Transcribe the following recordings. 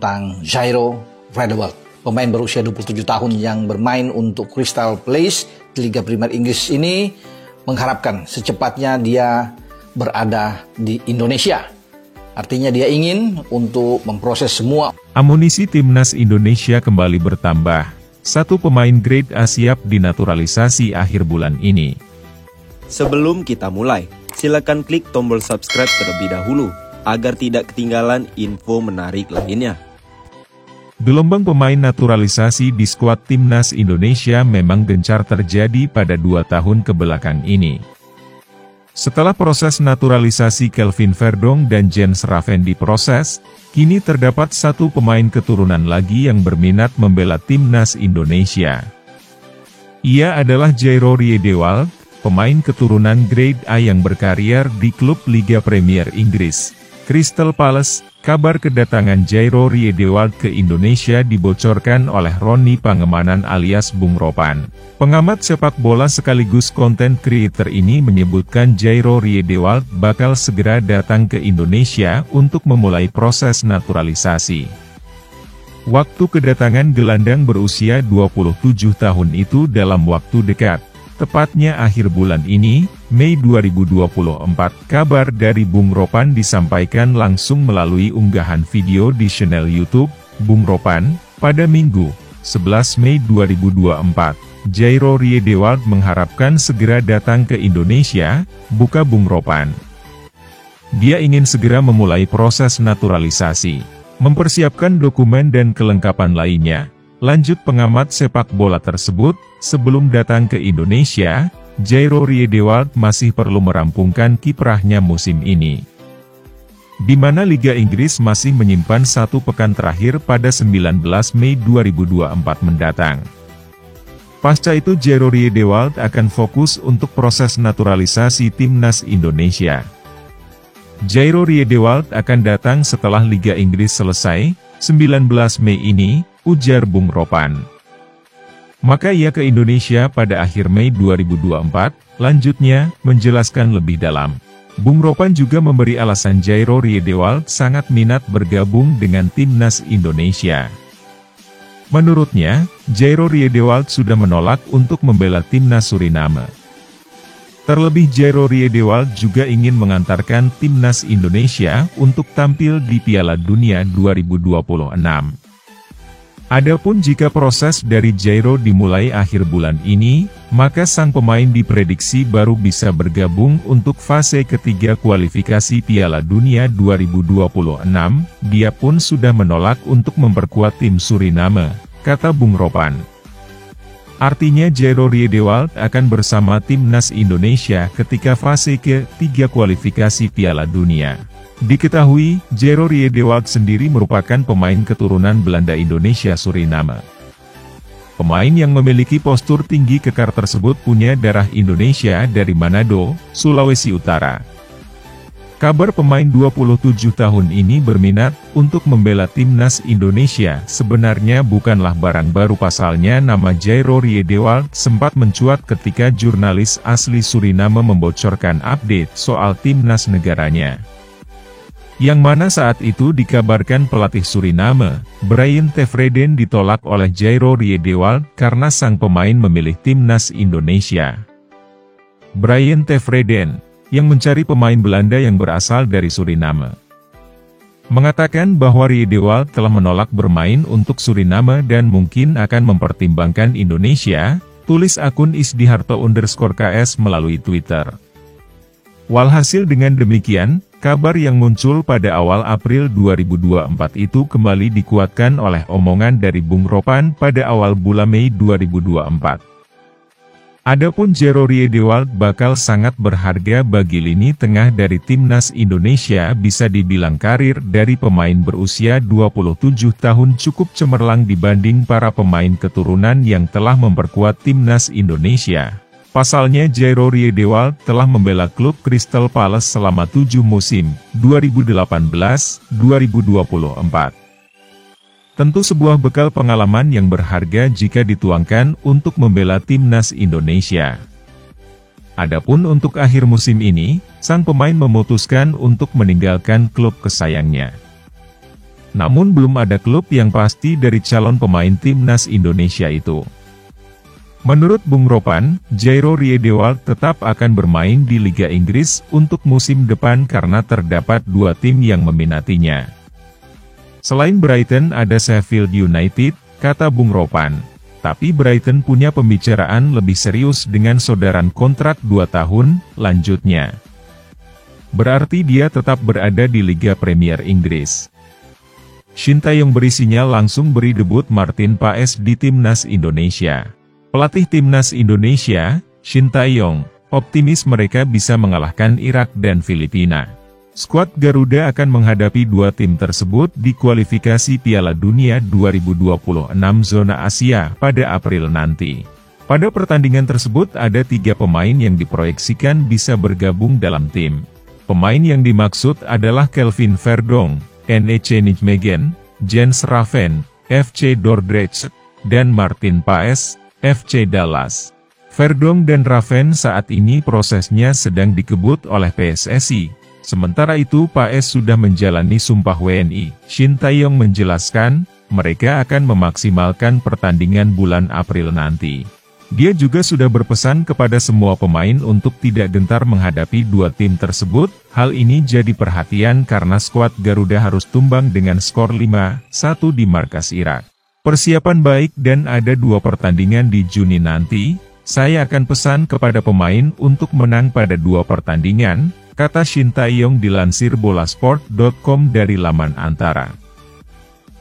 tentang Jairo Riedewald, pemain berusia 27 tahun yang bermain untuk Crystal Palace di Liga Premier Inggris ini mengharapkan secepatnya dia berada di Indonesia. Artinya dia ingin untuk memproses semua. Amunisi timnas Indonesia kembali bertambah. Satu pemain grade A siap dinaturalisasi akhir bulan ini. Sebelum kita mulai, silakan klik tombol subscribe terlebih dahulu agar tidak ketinggalan info menarik lainnya. Gelombang pemain naturalisasi di skuad timnas Indonesia memang gencar terjadi pada 2 tahun kebelakang ini. Setelah proses naturalisasi Kelvin Verdong dan Jens Raven diproses, kini terdapat satu pemain keturunan lagi yang berminat membela timnas Indonesia. Ia adalah Jairo Riedewald, pemain keturunan grade A yang berkarier di klub Liga Premier Inggris, Crystal Palace. Kabar kedatangan Jairo Riedewald ke Indonesia dibocorkan oleh Roni Pangemanan alias Bung Ropan. Pengamat sepak bola sekaligus content creator ini menyebutkan Jairo Riedewald bakal segera datang ke Indonesia untuk memulai proses naturalisasi. Waktu kedatangan gelandang berusia 27 tahun itu dalam waktu dekat. Tepatnya akhir bulan ini, Mei 2024, kabar dari Bung Ropan disampaikan langsung melalui unggahan video di channel YouTube Bung Ropan. Pada Minggu, 11 Mei 2024, Jairo Riedewald mengharapkan segera datang ke Indonesia, buka Bung Ropan. Dia ingin segera memulai proses naturalisasi, mempersiapkan dokumen dan kelengkapan lainnya. Lanjut pengamat sepak bola tersebut, sebelum datang ke Indonesia, Jairo Riedewald masih perlu merampungkan kiprahnya musim ini, di mana Liga Inggris masih menyimpan 1 pekan terakhir pada 19 Mei 2024 mendatang. Pasca itu Jairo Riedewald akan fokus untuk proses naturalisasi timnas Indonesia. Jairo Riedewald akan datang setelah Liga Inggris selesai, 19 Mei ini, ujar Bung Ropan. Maka ia ke Indonesia pada akhir Mei 2024, lanjutnya, menjelaskan lebih dalam. Bung Ropan juga memberi alasan Jairo Riedewald sangat minat bergabung dengan timnas Indonesia. Menurutnya, Jairo Riedewald sudah menolak untuk membela timnas Suriname. Terlebih Jairo Riedewald juga ingin mengantarkan timnas Indonesia untuk tampil di Piala Dunia 2026. Adapun jika proses dari Jairo dimulai akhir bulan ini, maka sang pemain diprediksi baru bisa bergabung untuk fase ketiga kualifikasi Piala Dunia 2026. Dia pun sudah menolak untuk memperkuat tim Suriname, kata Bung Ropan. Artinya Jairo Riedewald akan bersama timnas Indonesia ketika fase ketiga kualifikasi Piala Dunia. Diketahui, Jairo Riedewald sendiri merupakan pemain keturunan Belanda Indonesia Suriname. Pemain yang memiliki postur tinggi kekar tersebut punya darah Indonesia dari Manado, Sulawesi Utara. Kabar pemain 27 tahun ini berminat untuk membela timnas Indonesia sebenarnya bukanlah barang baru. Pasalnya nama Jairo Riedewald sempat mencuat ketika jurnalis asli Suriname membocorkan update soal timnas negaranya. Yang mana saat itu dikabarkan pelatih Suriname, Brian Tevreden ditolak oleh Jairo Riedewald karena sang pemain memilih timnas Indonesia. Brian Tevreden, yang mencari pemain Belanda yang berasal dari Suriname, mengatakan bahwa Riedewald telah menolak bermain untuk Suriname dan mungkin akan mempertimbangkan Indonesia, tulis akun Isdiharto_KS melalui Twitter. Walhasil dengan demikian, kabar yang muncul pada awal April 2024 itu kembali dikuatkan oleh omongan dari Bung Ropan pada awal bulan Mei 2024. Adapun Jairo Riedewald bakal sangat berharga bagi lini tengah dari timnas Indonesia. Bisa dibilang karir dari pemain berusia 27 tahun cukup cemerlang dibanding para pemain keturunan yang telah memperkuat timnas Indonesia. Pasalnya Jairo Riedewald telah membela klub Crystal Palace selama 7 musim, 2018-2024. Tentu sebuah bekal pengalaman yang berharga jika dituangkan untuk membela timnas Indonesia. Adapun untuk akhir musim ini, sang pemain memutuskan untuk meninggalkan klub kesayangnya. Namun belum ada klub yang pasti dari calon pemain timnas Indonesia itu. Menurut Bung Ropan, Jairo Riedewald tetap akan bermain di Liga Inggris untuk musim depan karena terdapat 2 tim yang meminatinya. Selain Brighton ada Sheffield United, kata Bung Ropan. Tapi Brighton punya pembicaraan lebih serius dengan sodaran kontrak 2 tahun, lanjutnya. Berarti dia tetap berada di Liga Premier Inggris. Shin Tae-yong berisinya langsung beri debut Martin Paes di Timnas Indonesia. Pelatih Timnas Indonesia, Shin Tae-yong, optimis mereka bisa mengalahkan Irak dan Filipina. Skuad Garuda akan menghadapi 2 tim tersebut di kualifikasi Piala Dunia 2026 zona Asia pada April nanti. Pada pertandingan tersebut ada 3 pemain yang diproyeksikan bisa bergabung dalam tim. Pemain yang dimaksud adalah Kelvin Verdonk, NEC Nijmegen, Jens Raven, FC Dordrecht, dan Martin Paes, FC Dallas. Verdonk dan Raven saat ini prosesnya sedang dikebut oleh PSSI. Sementara itu Paes sudah menjalani sumpah WNI. Shin Tae-yong menjelaskan, mereka akan memaksimalkan pertandingan bulan April nanti. Dia juga sudah berpesan kepada semua pemain untuk tidak gentar menghadapi 2 tim tersebut. Hal ini jadi perhatian karena skuad Garuda harus tumbang dengan skor 5-1 di markas Irak. Persiapan baik dan ada 2 pertandingan di Juni nanti. Saya akan pesan kepada pemain untuk menang pada 2 pertandingan, kata Shin Tae-yong dilansir bolasport.com dari laman Antara.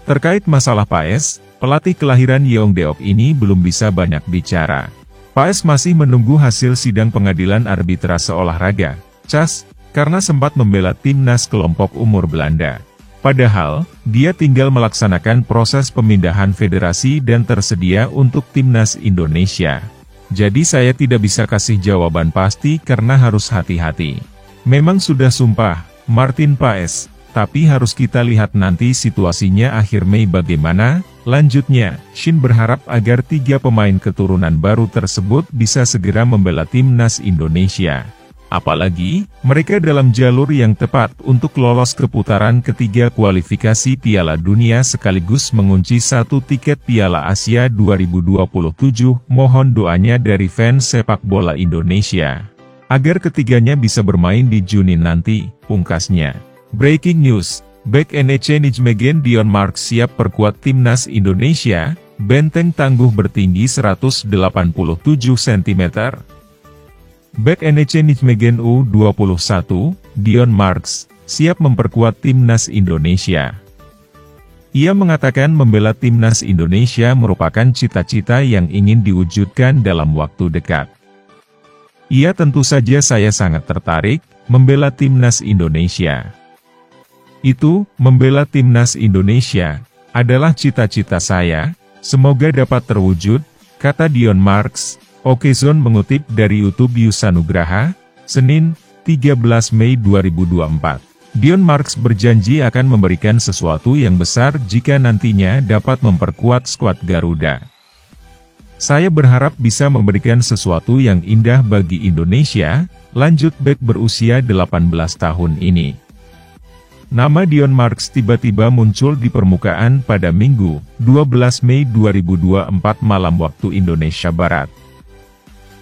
Terkait masalah Paes, pelatih kelahiran Yeongdeok ini belum bisa banyak bicara. Paes masih menunggu hasil sidang pengadilan arbitrase olahraga, CAS, karena sempat membela timnas kelompok umur Belanda. Padahal, dia tinggal melaksanakan proses pemindahan federasi dan tersedia untuk timnas Indonesia. Jadi saya tidak bisa kasih jawaban pasti karena harus hati-hati. Memang sudah sumpah, Martin Paes, tapi harus kita lihat nanti situasinya akhir Mei bagaimana. Lanjutnya, Shin berharap agar 3 pemain keturunan baru tersebut bisa segera membela timnas Indonesia. Apalagi, mereka dalam jalur yang tepat untuk lolos ke putaran ketiga kualifikasi Piala Dunia sekaligus mengunci 1 tiket Piala Asia 2027. Mohon doanya dari fans sepak bola Indonesia agar ketiganya bisa bermain di Juni nanti, pungkasnya. Breaking news, bek NEC Nijmegen Dion Marks siap perkuat timnas Indonesia, benteng tangguh bertinggi 187 cm. Bek NEC Nijmegen U21, Dion Marks, siap memperkuat timnas Indonesia. Ia mengatakan membela timnas Indonesia merupakan cita-cita yang ingin diwujudkan dalam waktu dekat. Ia tentu saja saya sangat tertarik, membela timnas Indonesia. Itu, membela timnas Indonesia, adalah cita-cita saya, semoga dapat terwujud, kata Dion Marks. Okezone mengutip dari YouTube Yusanugraha, Senin, 13 Mei 2024. Dion Marks berjanji akan memberikan sesuatu yang besar jika nantinya dapat memperkuat skuad Garuda. Saya berharap bisa memberikan sesuatu yang indah bagi Indonesia, lanjut bek berusia 18 tahun ini. Nama Dion Marks tiba-tiba muncul di permukaan pada Minggu, 12 Mei 2024 malam waktu Indonesia Barat.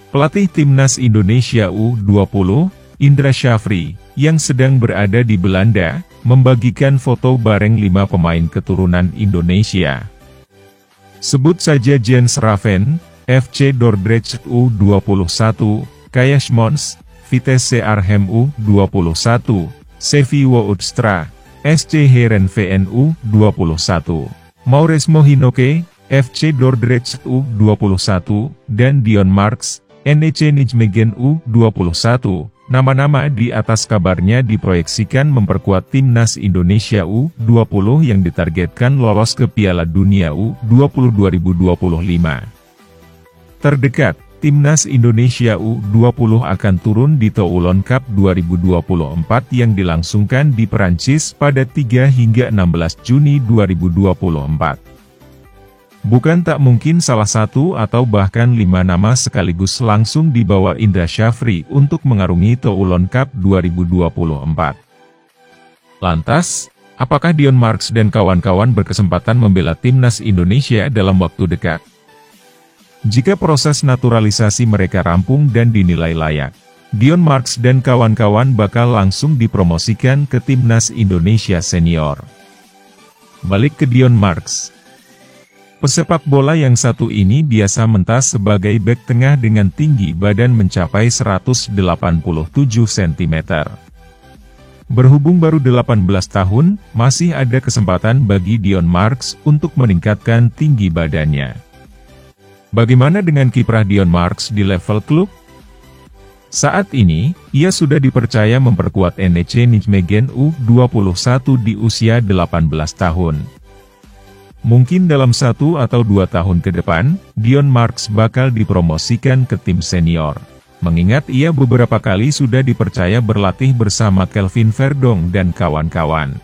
Pelatih timnas Indonesia U20, Indra Syafri, yang sedang berada di Belanda, membagikan foto bareng 5 pemain keturunan Indonesia. Sebut saja Jens Raven, FC Dordrecht U21, Kayash Mons, Vitesse Arnhem U21, Sevilla Udstra, SC Heerenveen U21, Mauresmo Hinoke, FC Dordrecht U21, dan Dion Marks, NEC Nijmegen U21. Nama-nama di atas kabarnya diproyeksikan memperkuat timnas Indonesia U20 yang ditargetkan lolos ke Piala Dunia U20 2025. Terdekat, timnas Indonesia U20 akan turun di Toulon Cup 2024 yang dilangsungkan di Perancis pada 3 hingga 16 Juni 2024. Bukan tak mungkin salah satu atau bahkan 5 nama sekaligus langsung dibawa Indra Syafri untuk mengarungi Toulon Cup 2024. Lantas, Apakah Dion Marks dan kawan-kawan berkesempatan membela timnas Indonesia dalam waktu dekat? Jika proses naturalisasi mereka rampung dan dinilai layak, Dion Marks dan kawan-kawan bakal langsung dipromosikan ke timnas Indonesia senior. Balik ke Dion Marks. Pesepak bola yang satu ini biasa mentas sebagai bek tengah dengan tinggi badan mencapai 187 cm. Berhubung baru 18 tahun, masih ada kesempatan bagi Dion Marks untuk meningkatkan tinggi badannya. Bagaimana dengan kiprah Dion Marks di level klub? Saat ini, ia sudah dipercaya memperkuat NEC Nijmegen U21 di usia 18 tahun. Mungkin dalam 1 atau 2 tahun ke depan, Dion Marks bakal dipromosikan ke tim senior. Mengingat ia beberapa kali sudah dipercaya berlatih bersama Kelvin Verdong dan kawan-kawan.